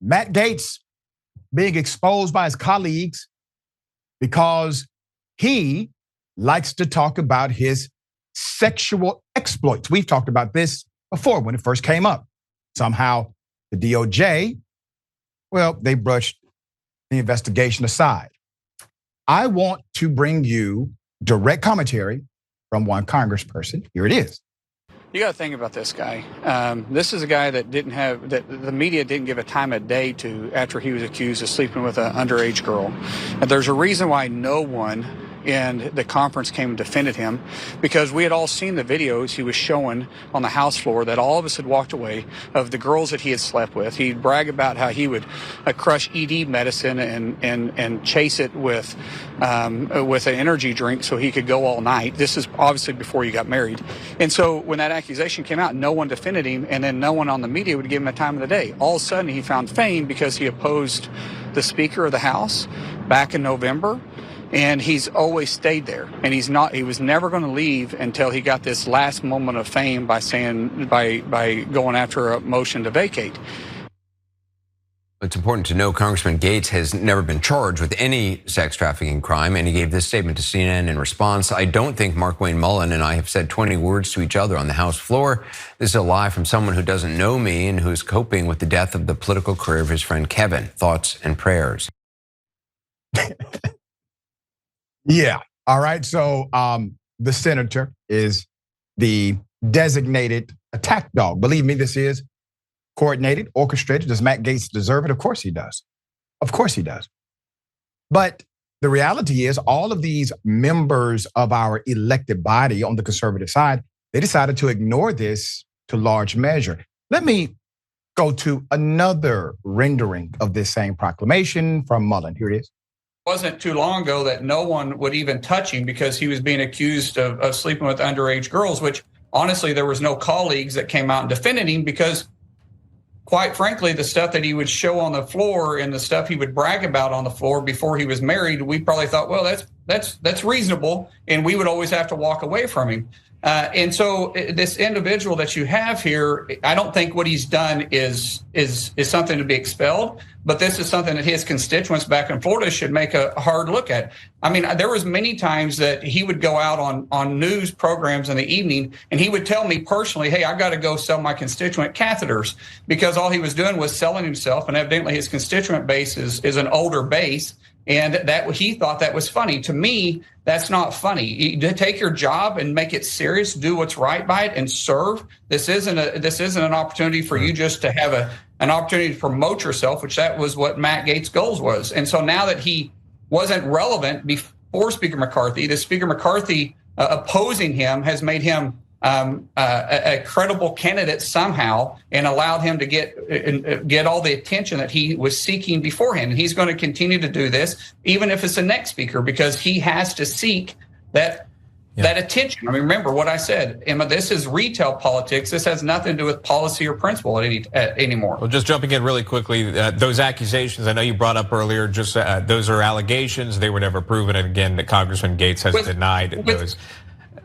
Matt Gaetz being exposed by his colleagues because he likes to talk about his sexual exploits. We've talked about this before when it first came up. Somehow the DOJ, well, they brushed the investigation aside. I want to bring you direct commentary from one congressperson. Here it is. You got to think about this guy. This is a guy that the media didn't give a time of day to after he was accused of sleeping with an underage girl. And there's a reason why no one in the conference came and defended him, because we had all seen the videos he was showing on the House floor that all of us had walked away of the girls that he had slept with. He'd brag about how he would crush ED medicine and chase it with an energy drink so he could go all night. This is obviously before you got married. And so when that accusation came out, no one defended him, and then no one on the media would give him a time of the day. All of a sudden he found fame because he opposed the Speaker of the House back in November. And he's always stayed there, and he was never going to leave until he got this last moment of fame by going after a motion to vacate. It's important to know Congressman Gaetz has never been charged with any sex trafficking crime, and he gave this statement to CNN in response. I don't think Markwayne Mullin and I have said 20 words to each other on the House floor. This is a lie from someone who doesn't know me and who is coping with the death of the political career of his friend Kevin. Thoughts and prayers. Yeah. All right. So the senator is the designated attack dog. Believe me, this is coordinated, orchestrated. Does Matt Gaetz deserve it? Of course he does. Of course he does. But the reality is all of these members of our elected body on the conservative side, they decided to ignore this to large measure. Let me go to another rendering of this same proclamation from Mullin. Here it is. Wasn't too long ago that no one would even touch him because he was being accused of sleeping with underage girls, which honestly, there was no colleagues that came out and defended him because, quite frankly, the stuff that he would show on the floor and the stuff he would brag about on the floor before he was married, we probably thought, well, that's reasonable, and we would always have to walk away from him. And so this individual that you have here, I don't think what he's done is something to be expelled, but this is something that his constituents back in Florida should make a hard look at. I mean, there was many times that he would go out on news programs in the evening and he would tell me personally, hey, I got to go sell my constituent catheters, because all he was doing was selling himself, and evidently his constituent base is an older base. And that he thought that was funny. To me, that's not funny. You take your job and make it serious, do what's right by it, and serve. This isn't an opportunity for you just to have an opportunity to promote yourself, which that was what Matt Gaetz' goals was. And so now that he wasn't relevant before Speaker McCarthy, the Speaker McCarthy opposing him has made him a credible candidate somehow, and allowed him to get all the attention that he was seeking beforehand. And he's going to continue to do this, even if it's the next speaker, because he has to seek that attention. I mean, remember what I said, Emma, this is retail politics. This has nothing to do with policy or principle anymore. Well, just jumping in really quickly, those accusations I know you brought up earlier, just those are allegations. They were never proven. And again, that Congressman Gaetz has denied those.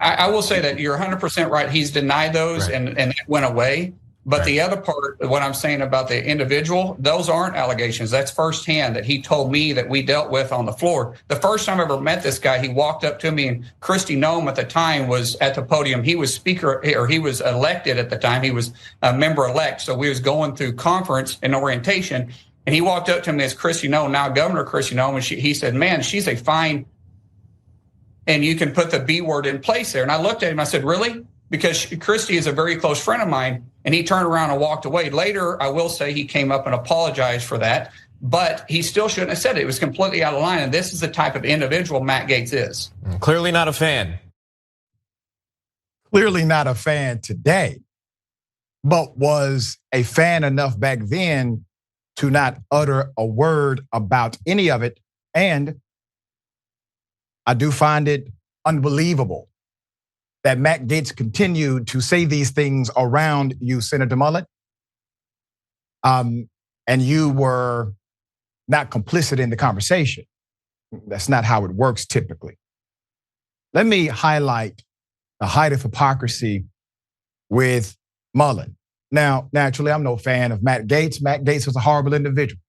I will say that you're 100% right. He's denied those, right, and it went away. But right, the other part, what I'm saying about the individual, those aren't allegations. That's firsthand that he told me that we dealt with on the floor. The first time I ever met this guy, he walked up to me, and Kristi Noem at the time was at the podium. He was speaker, or he was elected at the time. He was a member-elect. So we was going through conference and orientation, and he walked up to me as Kristi Noem, now Governor Kristi Noem, and he said, man, she's a fine, and you can put the B word in place there. And I looked at him, I said, really? Because Kristi is a very close friend of mine. And he turned around and walked away. Later, I will say he came up and apologized for that, but he still shouldn't have said it. It was completely out of line. And this is the type of individual Matt Gaetz is. Clearly not a fan. Clearly not a fan today, but was a fan enough back then to not utter a word about any of it. And I do find it unbelievable that Matt Gaetz continued to say these things around you, Senator Mullin, and you were not complicit in the conversation. That's not how it works typically. Let me highlight the height of hypocrisy with Mullin. Now, naturally, I'm no fan of Matt Gaetz. Matt Gaetz is a horrible individual.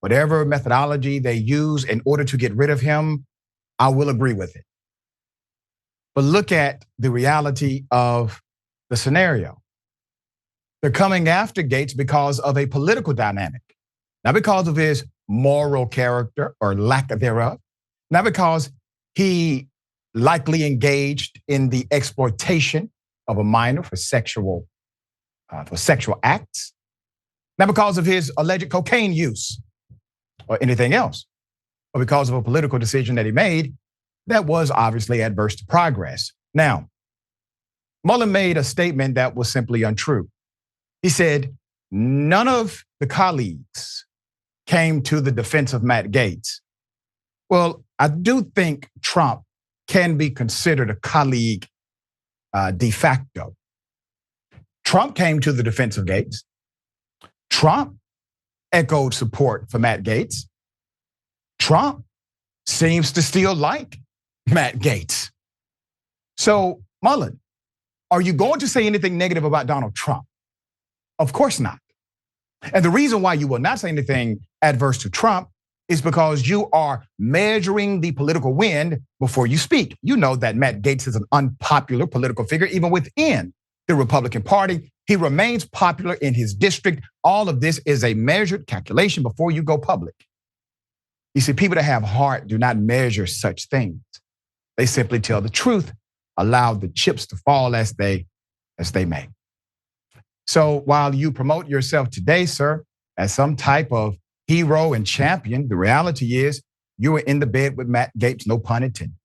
Whatever methodology they use in order to get rid of him, I will agree with it. But look at the reality of the scenario. They're coming after Gaetz because of a political dynamic, not because of his moral character or lack thereof, not because he likely engaged in the exploitation of a minor for sexual acts, not because of his alleged cocaine use or anything else, but because of a political decision that he made that was obviously adverse to progress. Now, Mullin made a statement that was simply untrue. He said, none of the colleagues came to the defense of Matt Gaetz. Well, I do think Trump can be considered a colleague de facto. Trump came to the defense of Gaetz. Trump echoed support for Matt Gaetz. Trump seems to still like Matt Gaetz. So, Mullin, are you going to say anything negative about Donald Trump? Of course not. And the reason why you will not say anything adverse to Trump is because you are measuring the political wind before you speak. You know that Matt Gaetz is an unpopular political figure, even within the Republican Party. He remains popular in his district. All of this is a measured calculation before you go public. You see, people that have heart do not measure such things. They simply tell the truth, allow the chips to fall as they may. So while you promote yourself today, sir, as some type of hero and champion, the reality is you were in the bed with Matt Gaetz, no pun intended.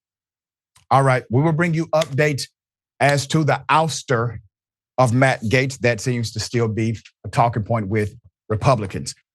All right, we will bring you updates as to the ouster of Matt Gaetz. That seems to still be a talking point with Republicans.